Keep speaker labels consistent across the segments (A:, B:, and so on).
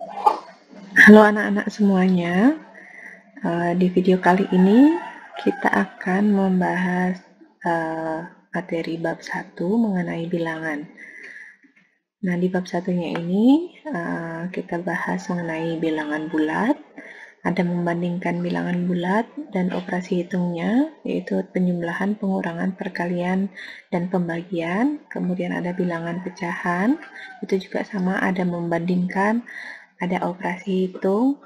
A: Halo anak-anak semuanya, di video kali ini kita akan membahas materi bab 1 mengenai bilangan. Nah, di bab satunya ini kita bahas mengenai bilangan bulat, ada membandingkan bilangan bulat dan operasi hitungnya, yaitu penjumlahan, pengurangan, perkalian, dan pembagian. Kemudian ada bilangan pecahan, itu juga sama, ada membandingkan, ada operasi hitung,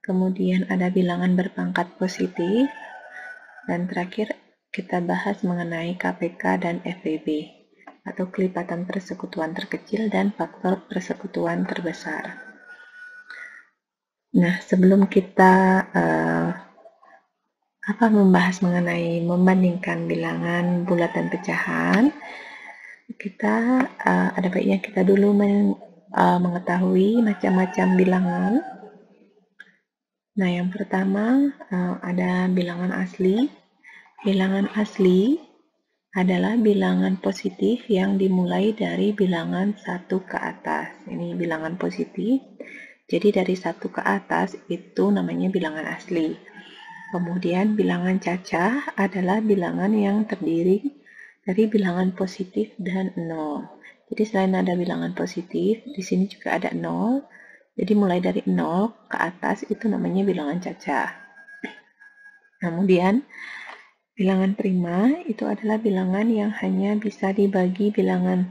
A: kemudian ada bilangan berpangkat positif, dan terakhir kita bahas mengenai KPK dan FPB, atau kelipatan persekutuan terkecil dan faktor persekutuan terbesar. Nah, sebelum kita membahas mengenai membandingkan bilangan bulat dan pecahan, kita ada baiknya kita dulu mengetahui macam-macam bilangan. Nah, yang pertama ada bilangan asli. Bilangan asli adalah bilangan positif yang dimulai dari bilangan 1 ke atas. Ini bilangan positif, jadi dari 1 ke atas itu namanya bilangan asli. Kemudian bilangan cacah adalah bilangan yang terdiri dari bilangan positif dan 0. Jadi selain ada bilangan positif, di sini juga ada 0. Jadi mulai dari 0 ke atas itu namanya bilangan cacah. Kemudian bilangan prima itu adalah bilangan yang hanya bisa dibagi bilangan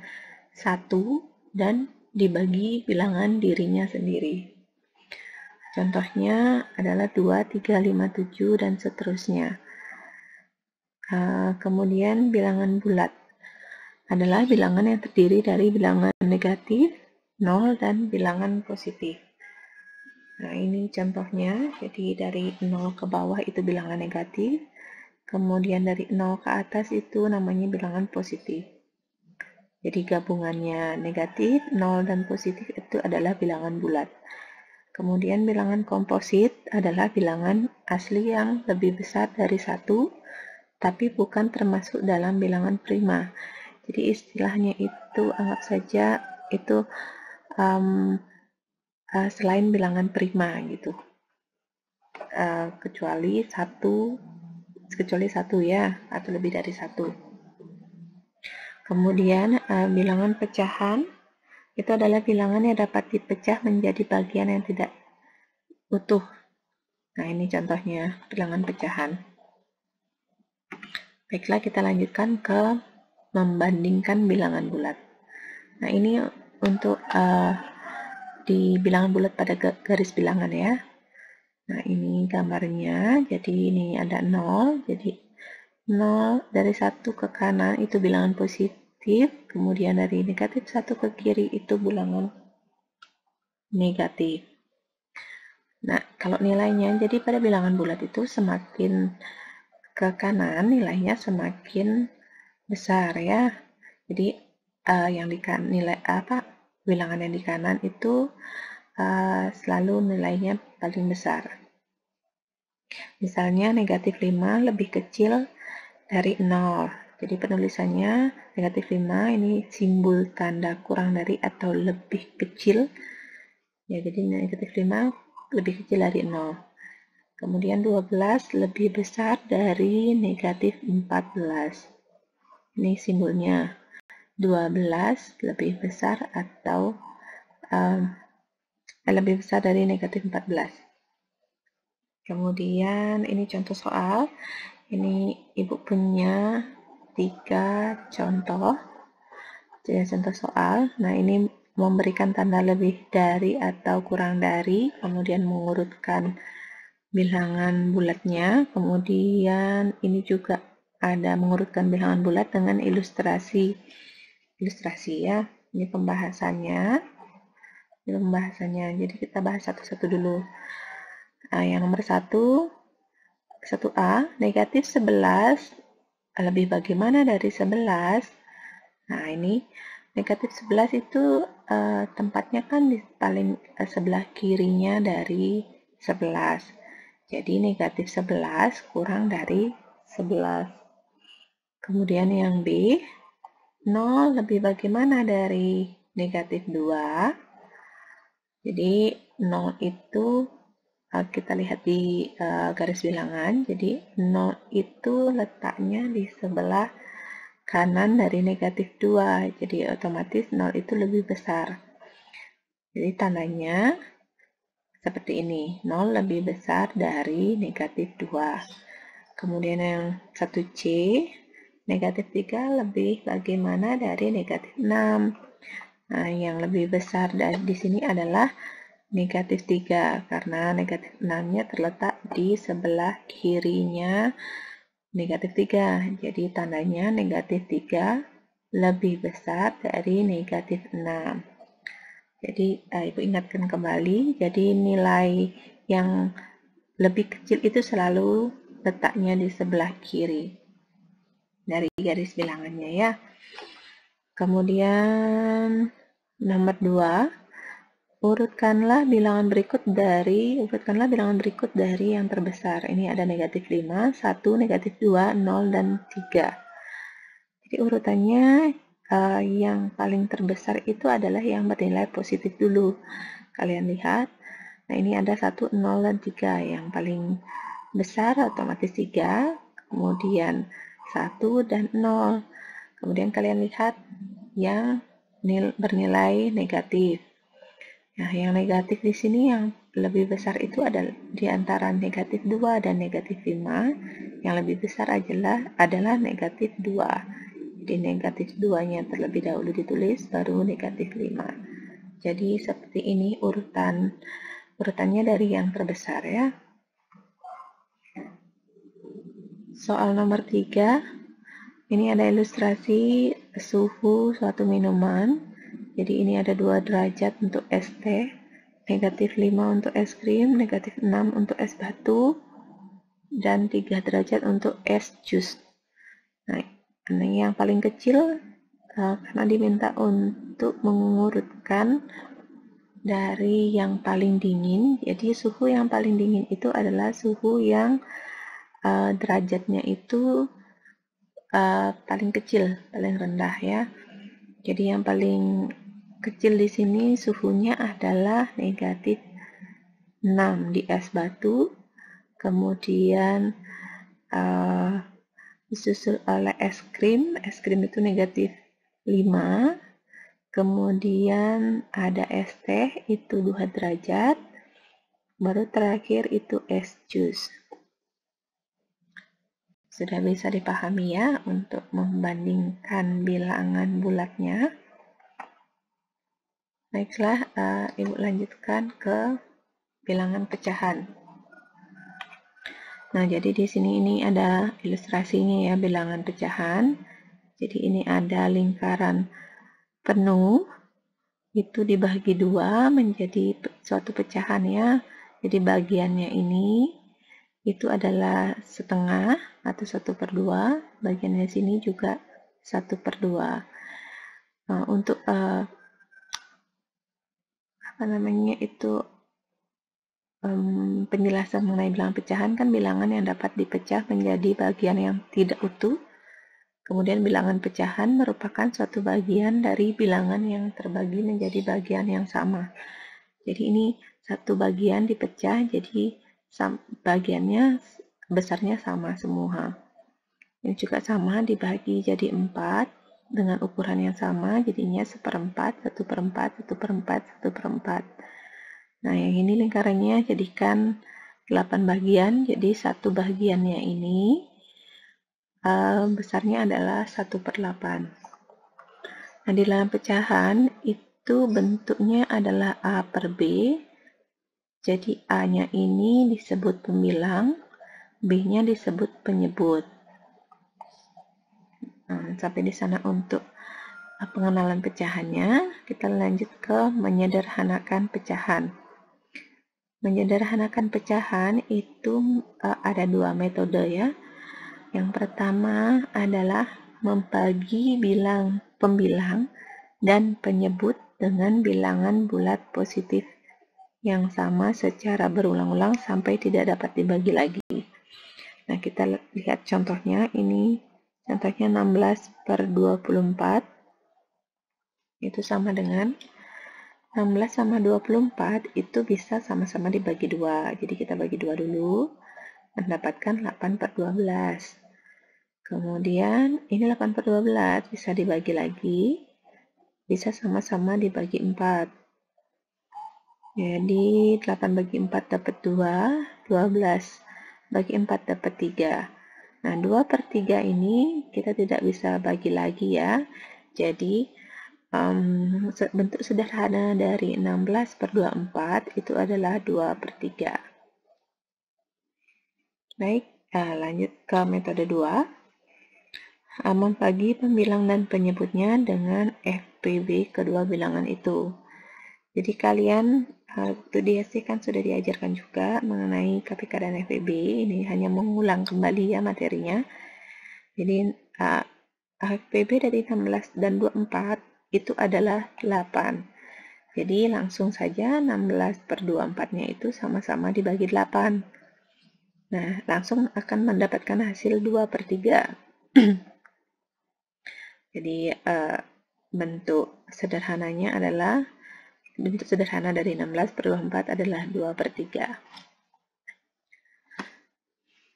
A: 1 dan dibagi bilangan dirinya sendiri. Contohnya adalah 2, 3, 5, 7, dan seterusnya. Kemudian bilangan bulat adalah bilangan yang terdiri dari bilangan negatif, 0, dan bilangan positif. Nah, ini contohnya. Jadi dari 0 ke bawah itu bilangan negatif, kemudian dari 0 ke atas itu namanya bilangan positif. Jadi gabungannya negatif, 0, dan positif itu adalah bilangan bulat. Kemudian bilangan komposit adalah bilangan asli yang lebih besar dari 1, tapi bukan termasuk dalam bilangan prima. Jadi istilahnya itu anggap saja itu selain bilangan prima gitu. Kecuali satu ya, atau lebih dari 1. Kemudian bilangan pecahan itu adalah bilangan yang dapat dipecah menjadi bagian yang tidak utuh. Nah, ini contohnya bilangan pecahan. Baiklah, kita lanjutkan ke membandingkan bilangan bulat. Nah, ini untuk di bilangan bulat pada garis bilangan ya. Nah, ini gambarnya. Jadi ini ada 0. Jadi 0 dari 1 ke kanan itu bilangan positif, kemudian dari negatif 1 ke kiri itu bilangan negatif. Nah, kalau nilainya, jadi pada bilangan bulat itu semakin ke kanan nilainya semakin besar ya. Jadi yang di nilai bilangan yang di kanan itu selalu nilainya paling besar. Misalnya negatif 5 lebih kecil dari 0. Jadi penulisannya negatif 5 ini simbol tanda kurang dari atau lebih kecil. Ya, jadi negatif 5 lebih kecil dari 0. Kemudian 12 lebih besar dari negatif 14. Ini simbolnya. 12 lebih besar atau lebih besar dari negatif 14. Kemudian ini contoh soal. Ini ibu punya 3 contoh. Jadi contoh soal. Nah, ini memberikan tanda lebih dari atau kurang dari, kemudian mengurutkan bilangan bulatnya. Kemudian ini juga ada mengurutkan bilangan bulat dengan ilustrasi ya. Ini pembahasannya. Jadi kita bahas satu-satu dulu. Yang nomor 1A, negatif 11 lebih bagaimana dari 11? Nah, ini negatif 11 itu tempatnya kan di paling sebelah kirinya dari 11. Jadi negatif 11 kurang dari 11. Kemudian yang B, 0 lebih bagaimana dari negatif 2? Jadi 0 itu kita lihat di garis bilangan. Jadi 0 itu letaknya di sebelah kanan dari negatif 2. Jadi otomatis 0 itu lebih besar. Jadi tandanya seperti ini. 0 lebih besar dari negatif 2. Kemudian yang 1C, negatif 3 lebih bagaimana dari negatif 6. Nah, yang lebih besar di sini adalah negatif 3, karena negatif 6-nya terletak di sebelah kirinya negatif 3. Jadi tandanya negatif 3 lebih besar dari negatif 6. Jadi Ibu ingatkan kembali, jadi nilai yang lebih kecil itu selalu letaknya di sebelah kiri dari garis bilangannya ya. Kemudian nomor 2, urutkanlah bilangan berikut dari yang terbesar. Ini ada negatif 5, 1, negatif 2, 0, dan 3. Jadi urutannya yang paling terbesar itu adalah yang bernilai positif dulu. Kalian lihat, nah ini ada 1, 0, dan 3. Yang paling besar otomatis 3, kemudian 1 dan 0. Kemudian kalian lihat yang bernilai negatif. Nah, yang negatif di sini yang lebih besar itu adalah di antara negatif 2 dan negatif 5. Yang lebih besar adalah negatif 2. Jadi negatif 2-nya terlebih dahulu ditulis, baru negatif 5. Jadi seperti ini urutannya dari yang terbesar ya. Soal nomor 3, ini ada ilustrasi suhu suatu minuman. Jadi ini ada 2 derajat untuk es teh, negatif 5 untuk es krim, negatif 6 untuk es batu, dan 3 derajat untuk es jus. Nah, ini yang paling kecil karena diminta untuk mengurutkan dari yang paling dingin. Jadi suhu yang paling dingin itu adalah suhu yang derajatnya itu paling kecil, paling rendah ya. Jadi yang paling kecil di sini suhunya adalah negatif 6 di es batu, kemudian disusul oleh es krim itu negatif 5, kemudian ada es teh itu 2 derajat, baru terakhir itu es jus. Sudah bisa dipahami ya untuk membandingkan bilangan bulatnya. Baiklah, Ibu lanjutkan ke bilangan pecahan. Nah, jadi di sini ini ada ilustrasinya ya, bilangan pecahan. Jadi ini ada lingkaran penuh, itu dibagi 2 menjadi suatu pecahan ya. Jadi bagiannya ini itu adalah setengah atau 1/2, bagiannya sini juga 1/2. Untuk penjelasan mengenai bilangan pecahan kan bilangan yang dapat dipecah menjadi bagian yang tidak utuh. Kemudian bilangan pecahan merupakan suatu bagian dari bilangan yang terbagi menjadi bagian yang sama. Jadi ini satu bagian dipecah, jadi bagiannya besarnya sama semua. Ini juga sama dibagi jadi 4 dengan ukuran yang sama, jadinya 1/4, 1/4, 1/4, 1/4. Nah, yang ini lingkarannya jadikan 8 bagian, jadi satu bagiannya ini besarnya adalah 1/8. Nah, di dalam pecahan itu bentuknya adalah A per B. Jadi A-nya ini disebut pembilang, B-nya disebut penyebut. Nah, sampai di sana untuk pengenalan pecahannya. Kita lanjut ke menyederhanakan pecahan. Menyederhanakan pecahan itu ada 2 metode ya. Yang pertama adalah membagi pembilang dan penyebut dengan bilangan bulat positif yang sama secara berulang-ulang sampai tidak dapat dibagi lagi. Nah, kita lihat contohnya. Ini contohnya 16/24. Itu sama dengan 16 sama 24 itu bisa sama-sama dibagi 2. Jadi kita bagi 2 dulu, mendapatkan 8 per 12. Kemudian ini 8 per 12 bisa dibagi lagi, bisa sama-sama dibagi 4. Jadi 8 bagi 4 dapat 2, 12 bagi 4 dapat 3. Nah, 2 per 3 ini kita tidak bisa bagi lagi ya. Jadi bentuk sederhana dari 16 per 24 itu adalah 2 per 3. Baik, lanjut ke metode 2. Membagi pembilang dan penyebutnya dengan FPB kedua bilangan itu. Jadi kalian waktu di SD kan sudah diajarkan juga mengenai KPK dan FPB. Ini hanya mengulang kembali ya materinya. Jadi FPB dari 16 dan 24 itu adalah 8. Jadi langsung saja 16 per 24-nya itu sama-sama dibagi 8. Nah, langsung akan mendapatkan hasil 2 per 3. Jadi bentuk sederhananya adalah, bentuk sederhana dari 16 per 24 adalah 2 per 3.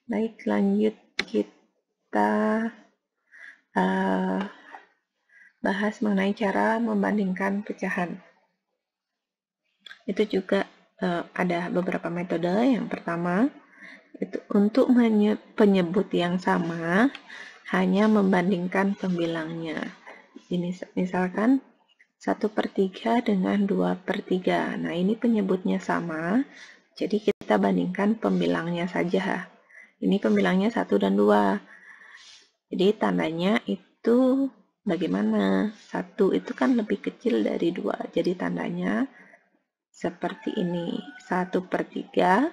A: Baik, lanjut kita bahas mengenai cara membandingkan pecahan. Itu juga ada beberapa metode. Yang pertama, itu untuk penyebut yang sama, hanya membandingkan pembilangnya. Ini misalkan 1 per 3 dengan 2 per 3. Nah, ini penyebutnya sama, jadi kita bandingkan pembilangnya saja. Ini pembilangnya 1 dan 2. Jadi tandanya itu bagaimana? 1 itu kan lebih kecil dari 2, jadi tandanya seperti ini. 1 per 3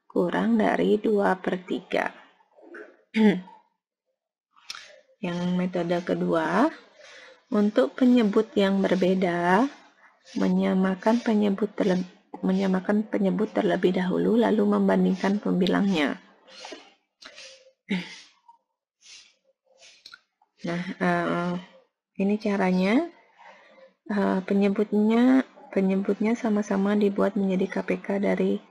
A: kurang dari 2 per 3. Yang metode kedua, untuk penyebut yang berbeda, menyamakan penyebut terlebih dahulu, lalu membandingkan pembilangnya. Nah, ini caranya. Penyebutnya sama-sama dibuat menjadi KPK dari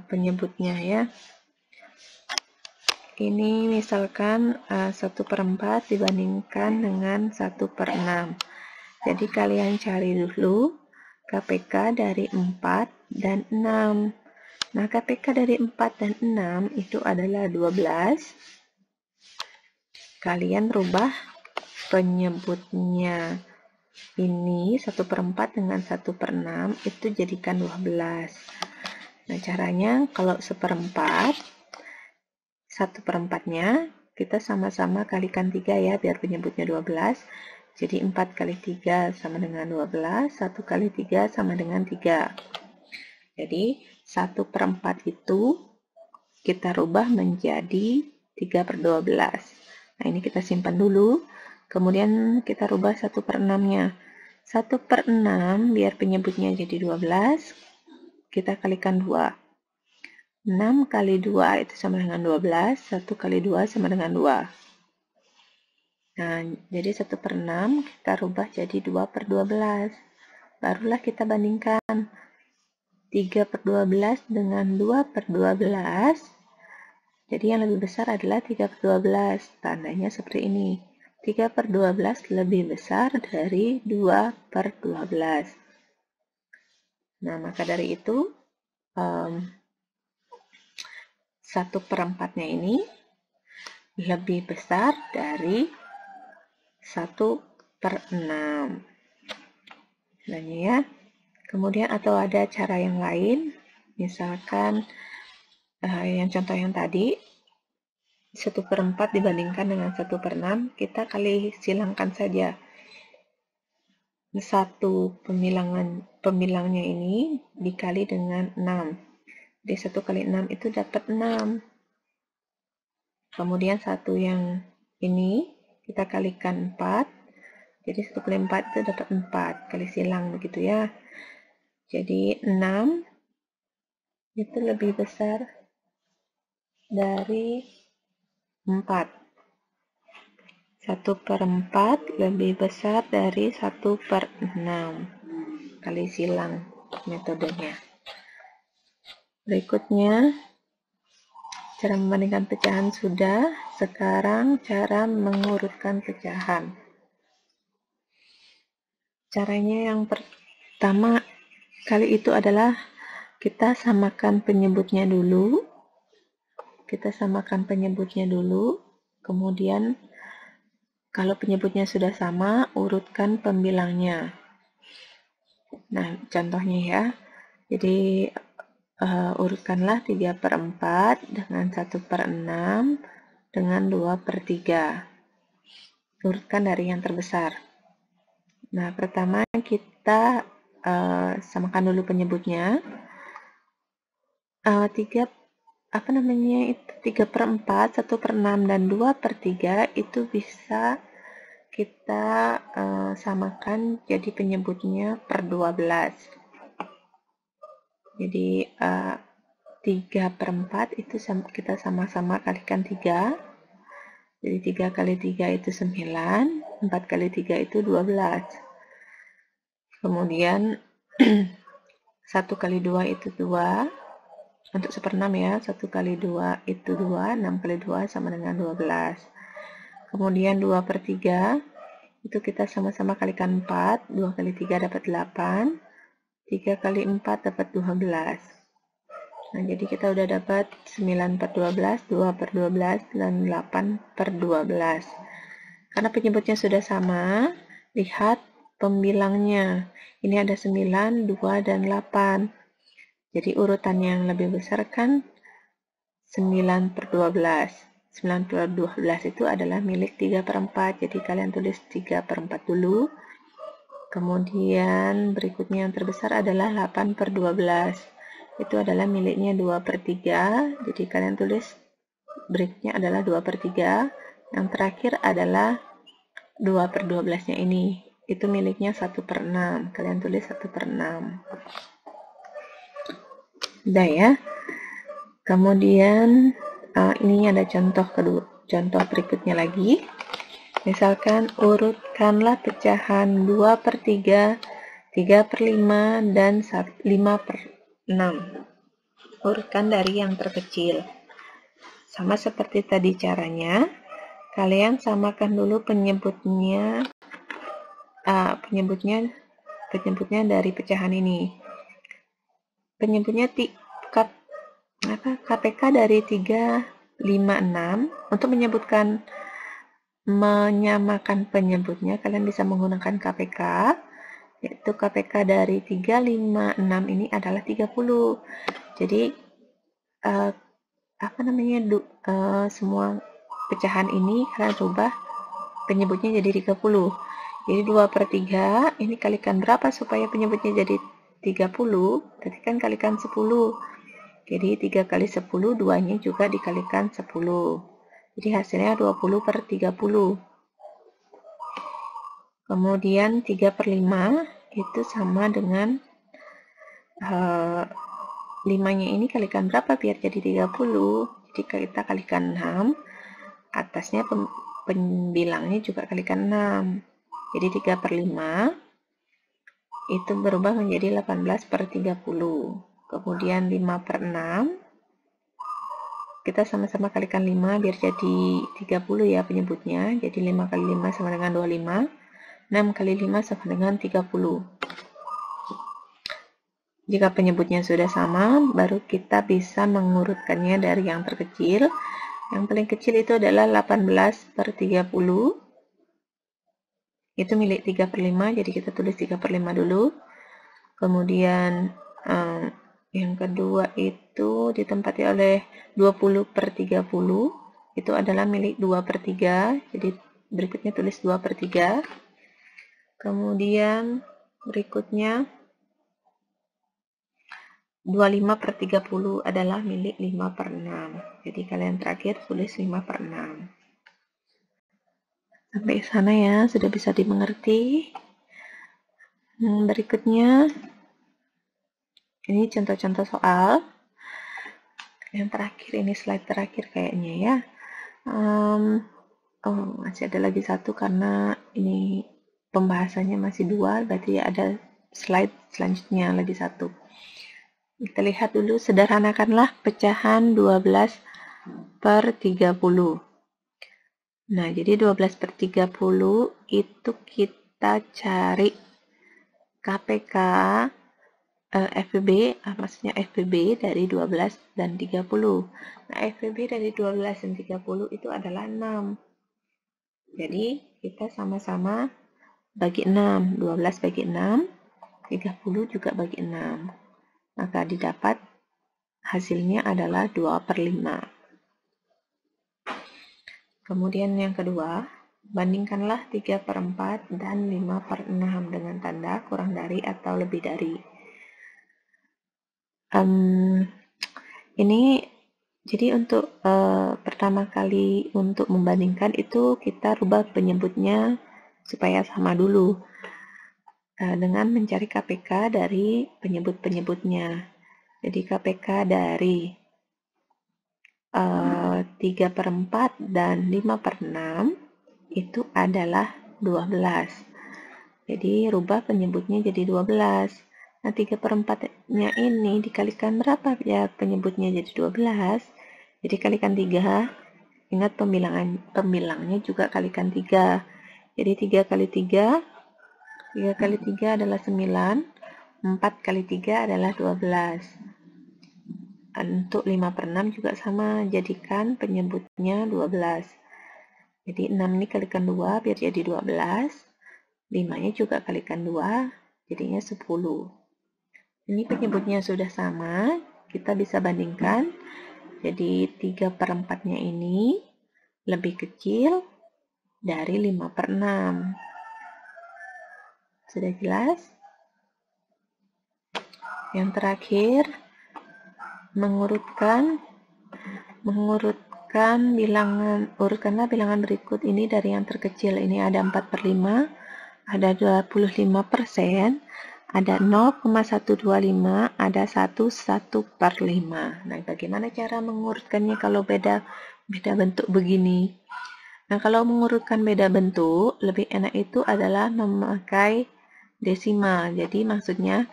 A: penyebutnya ya. Ini misalkan 1 per 4 dibandingkan dengan 1 per 6. Jadi kalian cari dulu KPK dari 4 dan 6. Nah, KPK dari 4 dan 6 itu adalah 12. Kalian rubah penyebutnya ini 1 per 4 dengan 1 per 6 itu jadikan 12. Nah, caranya kalau 1/4, 1 per 4-nya kita sama-sama kalikan 3 ya, biar penyebutnya 12. Jadi 4 kali 3 sama dengan 12, 1 kali 3 sama dengan 3. Jadi 1 per 4 itu kita rubah menjadi 3 per 12. Nah, ini kita simpan dulu. Kemudian kita rubah 1 per 6-nya. 1 per 6 biar penyebutnya jadi 12, kita kalikan 2. 6 kali 2 itu sama dengan 12, 1 kali 2 sama dengan 2. Nah, jadi 1 per 6 kita rubah jadi 2 per 12. Barulah kita bandingkan 3 per 12 dengan 2 per 12. Jadi yang lebih besar adalah 3 per 12. Tandanya seperti ini. 3 per 12 lebih besar dari 2 per 12. Nah, maka dari itu 1 per 4-nya ini lebih besar dari 1 per 6. Sebenarnya ya. Kemudian atau ada cara yang lain, misalkan yang contoh yang tadi, 1 per 4 dibandingkan dengan 1 per 6, kita kali silangkan saja. 1 pembilangnya ini dikali dengan 6. Jadi 1 kali 6 itu dapat 6. Kemudian 1 yang ini kita kalikan 4. Jadi 1 kali 4 itu dapat 4. Kali silang begitu ya. Jadi 6 itu lebih besar dari 4. 1 per 4 lebih besar dari 1 per 6. kali silang metodenya. Berikutnya, cara membandingkan pecahan sudah. Sekarang cara mengurutkan pecahan. Caranya yang pertama kali itu adalah kita samakan penyebutnya dulu. Kemudian kalau penyebutnya sudah sama, urutkan pembilangnya. Nah, contohnya ya. Jadi, urutkanlah 3/4 dengan 1/6 dengan 2/3. Urutkan dari yang terbesar. Nah, pertama kita samakan dulu penyebutnya. 3/4, 1/6, dan 2/3 itu bisa kita samakan jadi penyebutnya per 12. Jadi 3/4 itu kita sama-sama kalikan 3. Jadi 3 kali 3 itu 9, 4 kali 3 itu 12. Kemudian 1 kali 2 itu 2. Untuk 1/6 ya, 1 kali 2 itu 2, 6 kali 2 sama dengan 12. Kemudian 2/3 itu kita sama-sama kalikan 4, 2 kali 3 dapat 8, 3 kali 4 dapat 12. Nah, jadi kita udah dapat 9/12, 2/12, dan 8/12. Karena penyebutnya sudah sama, lihat pembilangnya. Ini ada 9, 2, dan 8. Jadi urutan yang lebih besar kan 9/12. 9/12 itu adalah milik 3/4. Jadi kalian tulis 3/4 dulu. Kemudian berikutnya yang terbesar adalah 8/12. Itu adalah miliknya 2/3. Jadi kalian tulis berikutnya adalah 2/3. Yang terakhir adalah 2/12-nya ini. Itu miliknya 1/6. Kalian tulis 1/6. Udah ya. Kemudian ini ada contoh berikutnya lagi. Misalkan urutkanlah pecahan 2/3, 3/5, dan 5/6. Urutkan dari yang terkecil. Sama seperti tadi caranya, kalian samakan dulu penyebutnya dari pecahan ini. Penyebutnya KPK dari 3, 5, 6. Untuk menyamakan penyebutnya, kalian bisa menggunakan KPK, yaitu KPK dari 3, 5, 6 ini adalah 30. Jadi semua pecahan ini kalian rubah penyebutnya jadi 30. Jadi 2/3 ini kalikan berapa supaya penyebutnya jadi 30? Berarti kan kalikan 10. Jadi 3 kali 10, 2-nya juga dikalikan 10. Jadi hasilnya 20/30. Kemudian 3/5 itu sama dengan 5-nya ini kalikan berapa biar jadi 30? Jadi kita kalikan 6. Atasnya pembilangnya juga kalikan 6. Jadi 3/5 itu berubah menjadi 18/30. Kemudian 5/6 kita sama-sama kalikan 5 biar jadi 30 ya penyebutnya. Jadi 5 kali 5 sama dengan 25. 6 kali 5 sama dengan 30. Jika penyebutnya sudah sama, baru kita bisa mengurutkannya dari yang terkecil. Yang paling kecil itu adalah 18/30. Itu milik 3/5, jadi kita tulis 3/5 dulu. Kemudian yang kedua itu ditempati oleh 20/30. Itu adalah milik 2/3. Jadi berikutnya tulis 2/3. Kemudian berikutnya 25/30 adalah milik 5/6. Jadi kalian terakhir tulis 5/6. Sampai sana ya, sudah bisa dimengerti. Berikutnya ini contoh-contoh soal. Yang terakhir, ini slide terakhir kayaknya ya. Masih ada lagi satu karena ini pembahasannya masih 2, berarti ada slide selanjutnya lagi satu. Kita lihat dulu, sederhanakanlah pecahan 12 per 30. Nah, jadi 12 per 30 itu kita cari KPK FBB, maksudnya FBB dari 12 dan 30. Nah, FBB dari 12 dan 30 itu adalah 6. Jadi, kita sama-sama bagi 6. 12 bagi 6, 30 juga bagi 6. Maka didapat hasilnya adalah 2 per 5. Kemudian yang kedua, bandingkanlah 3 per 4 dan 5 per 6 dengan tanda kurang dari atau lebih dari. Ini jadi untuk pertama kali untuk membandingkan itu kita rubah penyebutnya supaya sama dulu dengan mencari KPK dari penyebut-penyebutnya. Jadi KPK dari 3 per 4 dan 5 per 6 itu adalah 12. Jadi rubah penyebutnya jadi 12. Nah, 3 per 4-nya ini dikalikan berapa ya penyebutnya jadi 12. Jadi kalikan 3. Ingat pembilangnya juga kalikan 3. Jadi 3 kali 3, 3 kali 3 adalah 9. 4 kali 3 adalah 12. Untuk 5 per 6 juga sama, jadikan penyebutnya 12. Jadi 6 ini kalikan 2 biar jadi 12. 5-nya juga kalikan 2, jadinya 10. Ini penyebutnya sudah sama, kita bisa bandingkan. Jadi 3 per 4-nya ini lebih kecil dari 5 per 6. Sudah jelas? Yang terakhir, mengurutkanlah bilangan berikut ini dari yang terkecil. Ini ada 4 per 5, ada 25%, ada 0,125, ada 1 per 5. Nah, bagaimana cara mengurutkannya kalau beda bentuk begini? Nah, kalau mengurutkan beda bentuk, lebih enak itu adalah memakai desimal. Jadi maksudnya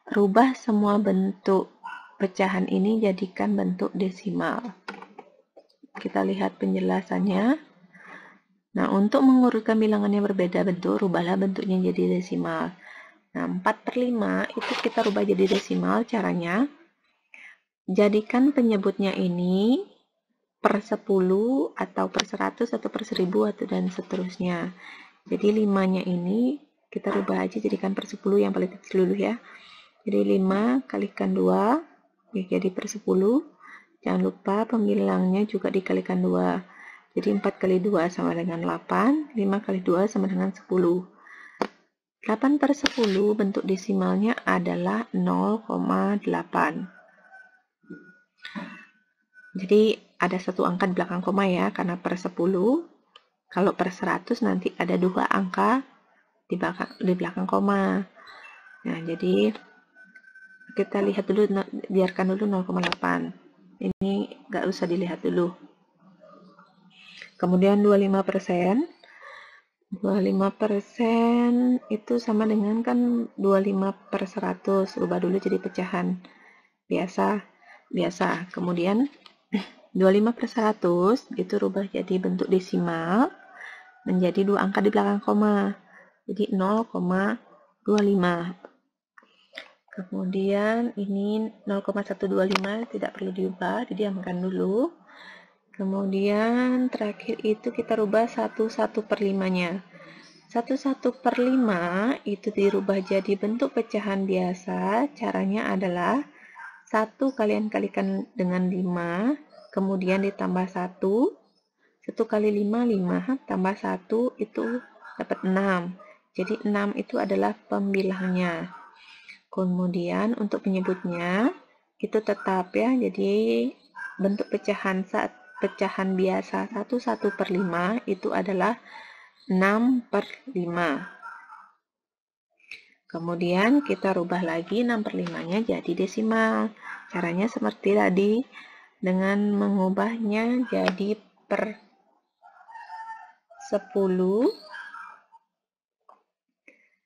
A: rubah semua bentuk pecahan ini jadikan bentuk desimal. Kita lihat penjelasannya. Nah, untuk mengurutkan bilangan yang berbeda bentuk, rubahlah bentuknya jadi desimal. Nah, 4 per 5 itu kita rubah jadi desimal. Caranya, jadikan penyebutnya ini per 10 atau per 100 atau per 1000 atau dan seterusnya. Jadi 5-nya ini kita rubah aja jadikan per 10 yang paling kecil dulu ya. Jadi 5 kalikan 2 ya jadi per 10. Jangan lupa pembilangnya juga dikalikan 2. Jadi 4 kali 2 sama dengan 8, 5 kali 2 sama dengan 10. 8 per 10 bentuk desimalnya adalah 0,8. Jadi ada satu angka di belakang koma ya, karena per 10. Kalau per 100 nanti ada 2 angka di belakang koma. Nah, jadi kita lihat dulu, biarkan dulu 0,8. Ini nggak usah dilihat dulu. Kemudian 25%. 25% itu sama dengan kan 25 per 100. Rubah dulu jadi pecahan biasa. Kemudian 25 per 100 itu rubah jadi bentuk desimal menjadi 2 angka di belakang koma. Jadi 0,25. Kemudian ini 0,125 tidak perlu diubah, didiamkan dulu. Kemudian terakhir itu kita rubah 1 per 5-nya. 1 per 5 itu dirubah jadi bentuk pecahan biasa. Caranya adalah 1 kalian kalikan dengan 5, kemudian ditambah 1. 1 kali 5, 5, tambah 1 itu dapat 6. Jadi 6 itu adalah pembilangnya. Kemudian untuk penyebutnya itu tetap ya, jadi bentuk pecahan biasa 1 per 5 itu adalah 6 per 5. Kemudian kita rubah lagi 6 per 5-nya jadi desimal. Caranya seperti tadi, dengan mengubahnya jadi per 10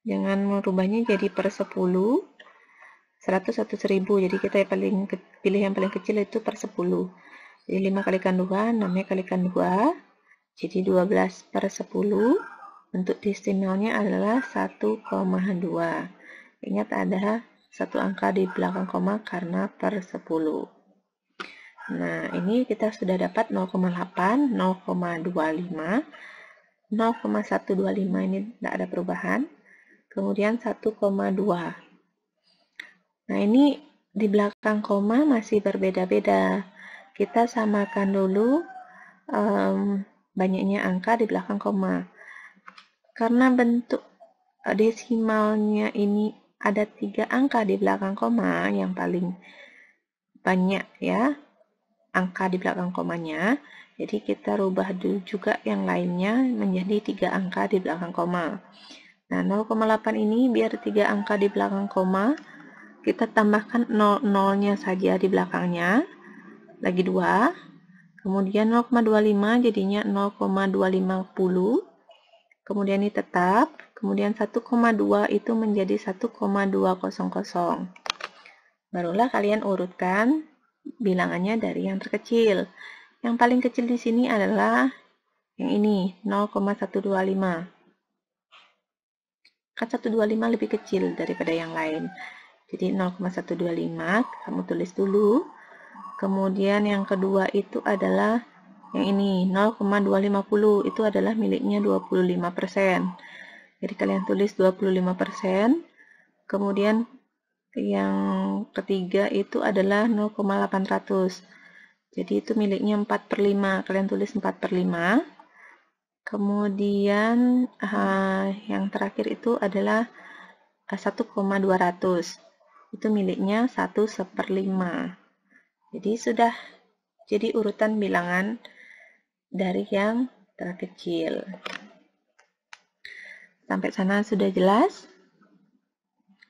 A: Jangan merubahnya jadi per 10, 100 atau 1000. Jadi kita pilih yang paling kecil itu per 10. Jadi 5 kalikan 2, 6 kalikan 2. Jadi 12 per 10. Bentuk desimalnya adalah 1,2. Ingat ada satu angka di belakang koma karena per 10. Nah, ini kita sudah dapat 0,8, 0,25, 0,125 ini tidak ada perubahan. Kemudian 1,2. Nah, ini di belakang koma masih berbeda-beda. Kita samakan dulu banyaknya angka di belakang koma. Karena bentuk desimalnya ini ada 3 angka di belakang koma, yang paling banyak ya angka di belakang komanya. Jadi kita rubah dulu juga yang lainnya menjadi 3 angka di belakang koma. Nah, 0,8 ini biar 3 angka di belakang koma, kita tambahkan 0-nya saja di belakangnya, lagi 2. Kemudian 0,25 jadinya 0,250. Kemudian ini tetap. Kemudian 1,2 itu menjadi 1,200. Barulah kalian urutkan bilangannya dari yang terkecil. Yang paling kecil di sini adalah yang ini, 0,125. Kan 125 lebih kecil daripada yang lain. Jadi 0,125 kamu tulis dulu. Kemudian yang kedua itu adalah yang ini, 0,250. Itu adalah miliknya 25%. Jadi kalian tulis 25%. Kemudian yang ketiga itu adalah 0,800. Jadi itu miliknya 4/5. Kalian tulis 4/5. Kemudian yang terakhir itu adalah 1,200. Itu miliknya 1/5. Jadi sudah jadi urutan bilangan dari yang terkecil. Sampai sana sudah jelas?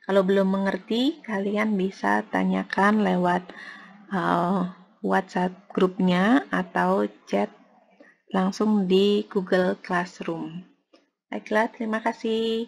A: Kalau belum mengerti, kalian bisa tanyakan lewat WhatsApp grupnya atau chat langsung di Google Classroom. Baiklah, terima kasih.